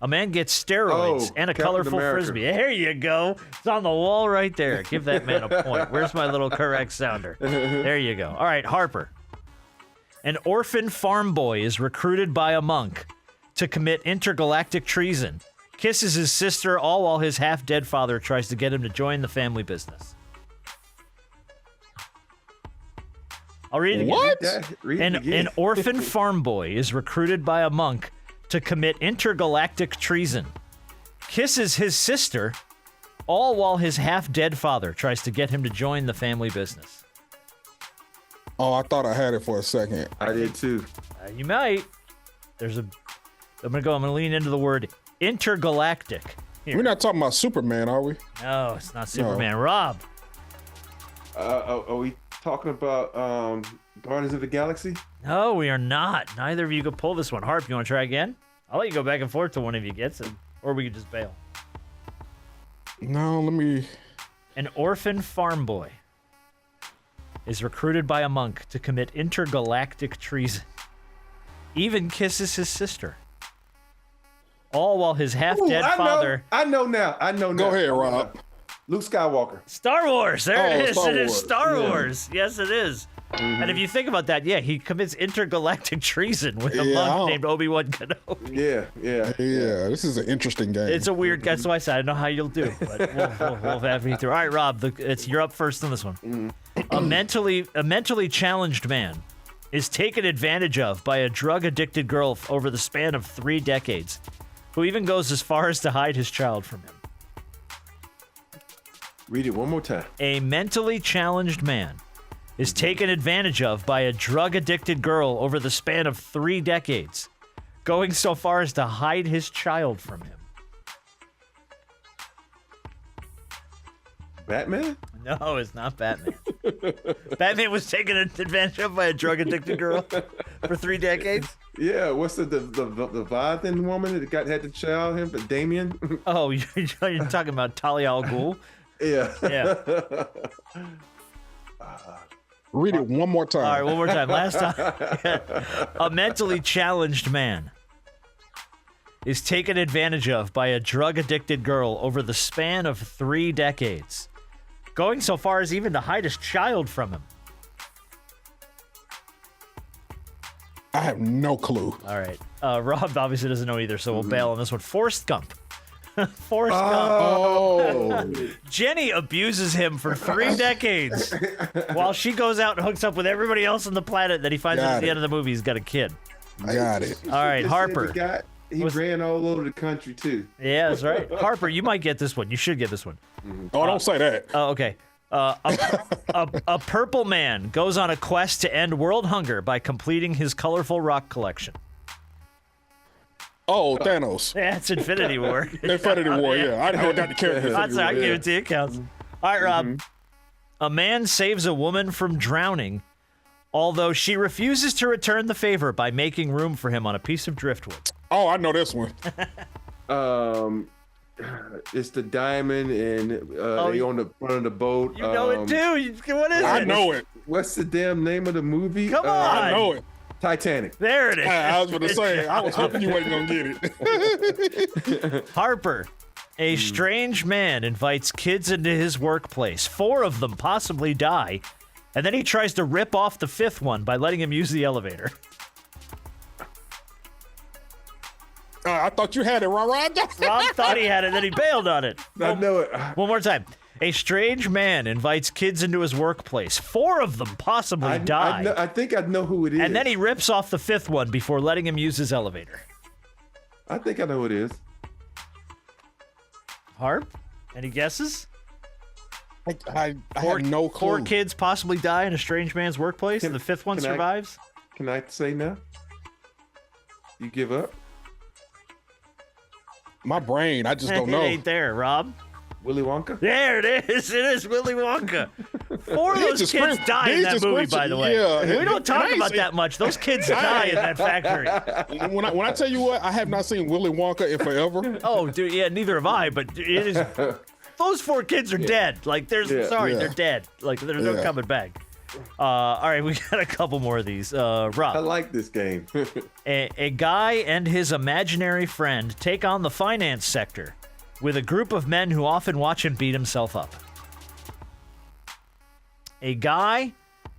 A man gets steroids and a Captain colorful America. frisbee. There you go. It's on the wall right there. Give that man a point. Where's my little correct sounder? There you go. All right, Harper. An orphan farm boy is recruited by a monk to commit intergalactic treason, kisses his sister, all while his half-dead father tries to get him to join the family business. I'll read it again. An orphan farm boy is recruited by a monk to commit intergalactic treason, kisses his sister, all while his half-dead father tries to get him to join the family business. Oh, I thought I had it for a second. I did too. You might. I'm gonna lean into the word intergalactic. Here. We're not talking about Superman, are we? No, it's not Superman. No. Rob. Are we talking about Guardians of the Galaxy? No, we are not. Neither of you could pull this one. Harp, you want to try again? I'll let you go back and forth till one of you gets it, or we could just bail. No, let me. An orphan farm boy is recruited by a monk to commit intergalactic treason. Even kisses his sister. All while his half-dead father... I know now. Go ahead, Rob. Luke Skywalker. Star Wars. There it is. It is Star Wars. Yes, it is. Mm-hmm. And if you think about that, he commits intergalactic treason with a monk named Obi-Wan Kenobi. Yeah. This is an interesting game. It's a weird guess, so I said I don't know how you'll do, but we'll have you through. All right, Rob, you're up first on this one. Mm-hmm. A mentally challenged man is taken advantage of by a drug-addicted girl over the span of 3 decades, who even goes as far as to hide his child from him. Read it one more time. A mentally challenged man is taken advantage of by a drug-addicted girl over the span of 3 decades, going so far as to hide his child from him. Batman? No, it's not Batman. Batman was taken advantage of by a drug-addicted girl. For 3 decades? Yeah, what's the Leviathan woman that had to child him, Damien? Oh, you're talking about Talia al Ghul? Yeah. Yeah. Read it one more time. All right, one more time. Last time. A mentally challenged man is taken advantage of by a drug-addicted girl over the span of 3 decades, going so far as even to hide his child from him. I have no clue. All right. Rob obviously doesn't know either, so we'll bail on this one. Forrest Gump. Forrest Gump. Oh. Jenny abuses him for 3 decades while she goes out and hooks up with everybody else on the planet that he finds out at the end of the movie he's got a kid. Got it. All right, Harper. He ran all over the country, too. Yeah, that's right. Harper, you might get this one. You should get this one. Oh, don't say that. Oh, okay. A purple man goes on a quest to end world hunger by completing his colorful rock collection. Oh, Thanos. Yeah, it's Infinity War. Infinity War, yeah. I know got the character. That's I give it to you. It counts. All right, Rob. A man saves a woman from drowning, although she refuses to return the favor by making room for him on a piece of driftwood. Oh, I know this one. It's the diamond, and they on the front of the boat. You know it too. What is it? I know it. What's the damn name of the movie? Come on. I know it. Titanic. There it is. I was going to say, I was hoping you wasn't going to get it. Harper. A strange man invites kids into his workplace. 4 of them possibly die, and then he tries to rip off the 5th one by letting him use the elevator. I thought you had it, Rob. Rob thought he had it, then he bailed on it. I know it. One more time. A strange man invites kids into his workplace. 4 of them possibly die. I think I know who it is. And then he rips off the 5th one before letting him use his elevator. I think I know who it is. Harp? Any guesses? I have no clue. 4 kids possibly die in a strange man's workplace, and the 5th one survives? Can I say no? You give up? My brain, I just don't know. It ain't there, Rob. Willy Wonka? There it is. It is Willy Wonka. 4 of those kids die in that movie, by the way. Yeah. We don't talk about that much. Those kids die in that factory. When I tell you what, I have not seen Willy Wonka in forever. Oh, dude, yeah, neither have I, but it is. Those 4 kids are dead. Like, they're dead. Like, they're no coming back. All right, we got a couple more of these. Rob. I like this game. A guy and his imaginary friend take on the finance sector with a group of men who often watch him beat himself up. A guy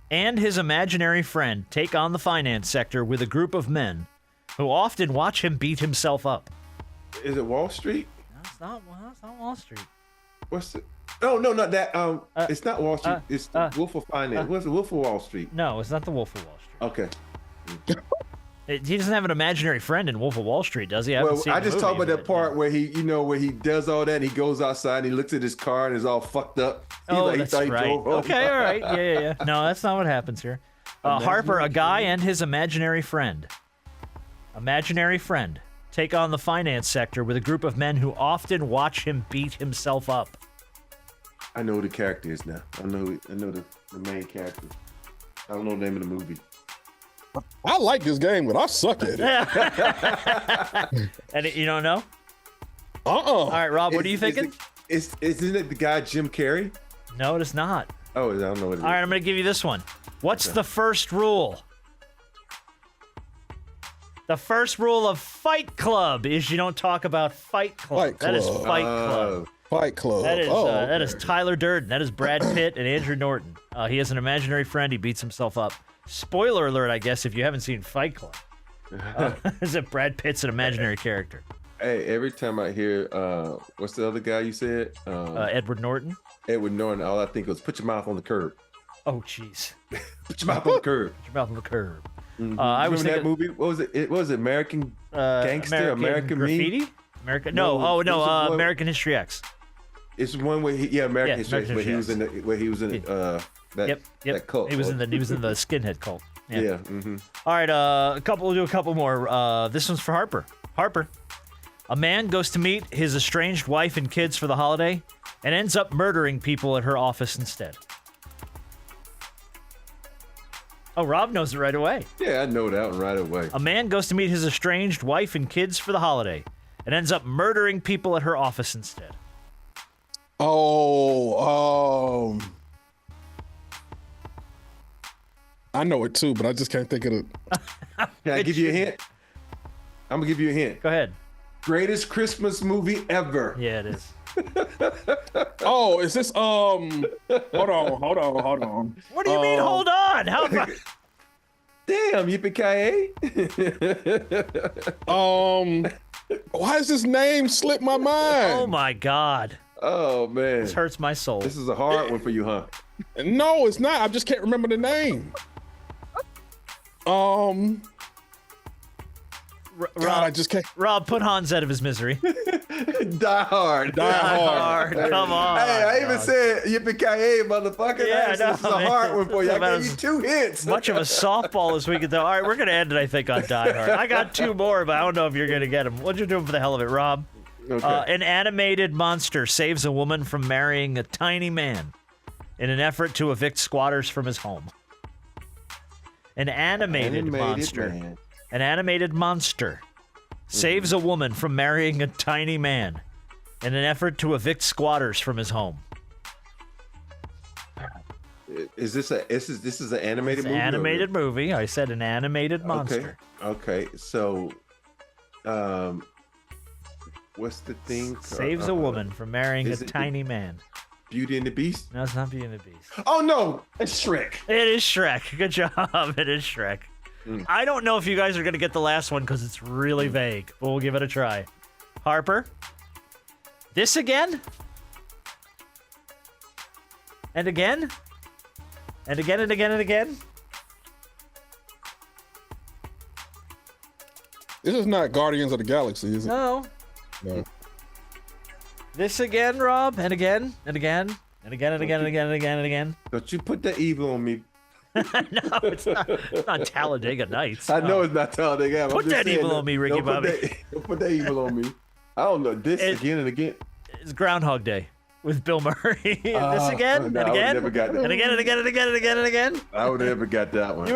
and his imaginary friend take on the finance sector with a group of men who often watch him beat himself up. Is it Wall Street? No, it's not Wall Street. What's it? Oh, no, not that. It's not Wall Street. It's the Wolf of Finance. What's the Wolf of Wall Street? No, it's not the Wolf of Wall Street. Okay. He doesn't have an imaginary friend in Wolf of Wall Street, does he? I just talk about that part where he does all that and he goes outside and he looks at his car and it's all fucked up. That's right. Okay, all right. Yeah. No, that's not what happens here. Harper, a guy and his imaginary friend. Imaginary friend. Take on the finance sector with a group of men who often watch him beat himself up. I know who the character is now. I know the main character. I don't know the name of the movie. I like this game, but I suck at it. And you don't know? All right, Rob, what are you thinking? Isn't it the guy Jim Carrey? No, it is not. Oh, I don't know what it is. All right, I'm going to give you this one. What's the first rule? The first rule of Fight Club is you don't talk about Fight Club. That is Fight Club. Fight Club. That is Tyler Durden. That is Brad Pitt and Andrew Norton. He has an imaginary friend. He beats himself up. Spoiler alert, I guess, if you haven't seen Fight Club. Is it Brad Pitt's an imaginary character? Hey, every time I hear, what's the other guy you said? Edward Norton? Edward Norton, all I think was put your mouth on the curb. Oh, jeez. Put your mouth on the curb. Put your mouth on the curb. Mm-hmm. I was thinking that movie. What was it? What was it? American Gangster? American Graffiti? Me? American History X. It's one where American History X, where he was in that cult. He was in the skinhead cult. Yeah. Mm-hmm. All right, we'll do a couple more. This one's for Harper. Harper. A man goes to meet his estranged wife and kids for the holiday and ends up murdering people at her office instead. Oh, Rob knows it right away. Yeah, I know that one right away. A man goes to meet his estranged wife and kids for the holiday and ends up murdering people at her office instead. Oh, I know it too, but I just can't think of it. Can I give you a hint? I'm gonna give you a hint. Go ahead. Greatest Christmas movie ever. Yeah, it is. Oh, is this hold on. What do you mean, hold on? How about... Damn, yippee-ki-yay. Why does this name slip my mind? Oh my God. Oh man. This hurts my soul. This is a hard one for you, huh? No, it's not. I just can't remember the name. God, I just can't. Rob, put Hans out of his misery. Die Hard. Die Hard. Come on. Hey, I even said yippee-ki-yay, motherfucker. Yeah, This is a hard one for you. I gave you 2 hints. Much of a softball as we could throw. All right, we're going to end it, I think, on Die Hard. I got 2 more, but I don't know if you're going to get them. What you doing for the hell of it, Rob? Okay. An animated monster saves a woman from marrying a tiny man in an effort to evict squatters from his home. An animated monster. Man. An animated monster saves a woman from marrying a tiny man in an effort to evict squatters from his home. Is this an animated movie? Animated movie. I said an animated monster. Okay. So, what's the thing? Saves a woman from marrying a tiny man. Beauty and the Beast? No, it's not Beauty and the Beast. Oh no, it's Shrek. It is Shrek. Good job. It is Shrek. I don't know if you guys are going to get the last one because it's really vague, but we'll give it a try. Harper? This again? And again? And again and again and again? This is not Guardians of the Galaxy, is it? No. No. This again, Rob? And again? And again? And again and again and again and again and again? Don't you put the evil on me. No, it's not Talladega Nights. I know it's not Talladega. Put that evil on me, Ricky Bobby. Don't put that evil on me. I don't know. Again and again. It's Groundhog Day with Bill Murray. This again? No, and I again? never got that. And again and again and again and again and again? I would never got that one.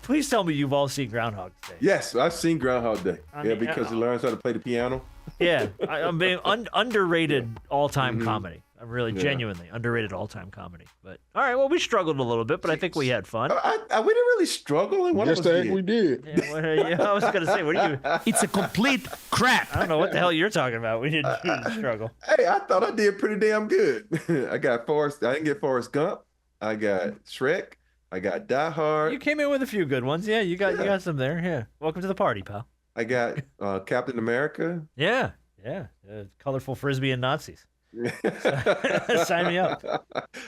Please tell me you've all seen Groundhog Day. Yes, I've seen Groundhog Day. Because he learns how to play the piano. Yeah, I'm being underrated all-time comedy. I'm really genuinely underrated all-time comedy. But all right, well, we struggled a little bit, but I think we had fun. We didn't really struggle. And Yes, we did. Yeah, I was gonna say, what do you? It's a complete crap. I don't know what the hell you're talking about. We didn't struggle. Hey, I thought I did pretty damn good. I didn't get Forrest Gump. I got Shrek. I got Die Hard. You came in with a few good ones. Yeah, you got some there. Yeah, welcome to the party, pal. I got Captain America. Yeah. Colorful Frisbee and Nazis. Sign me up.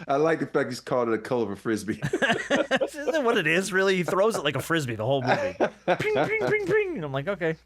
I like the fact he's called it a colorful Frisbee. Isn't that what it is, really? He throws it like a Frisbee the whole movie. Ping, ping, ping, ping. And I'm like, okay.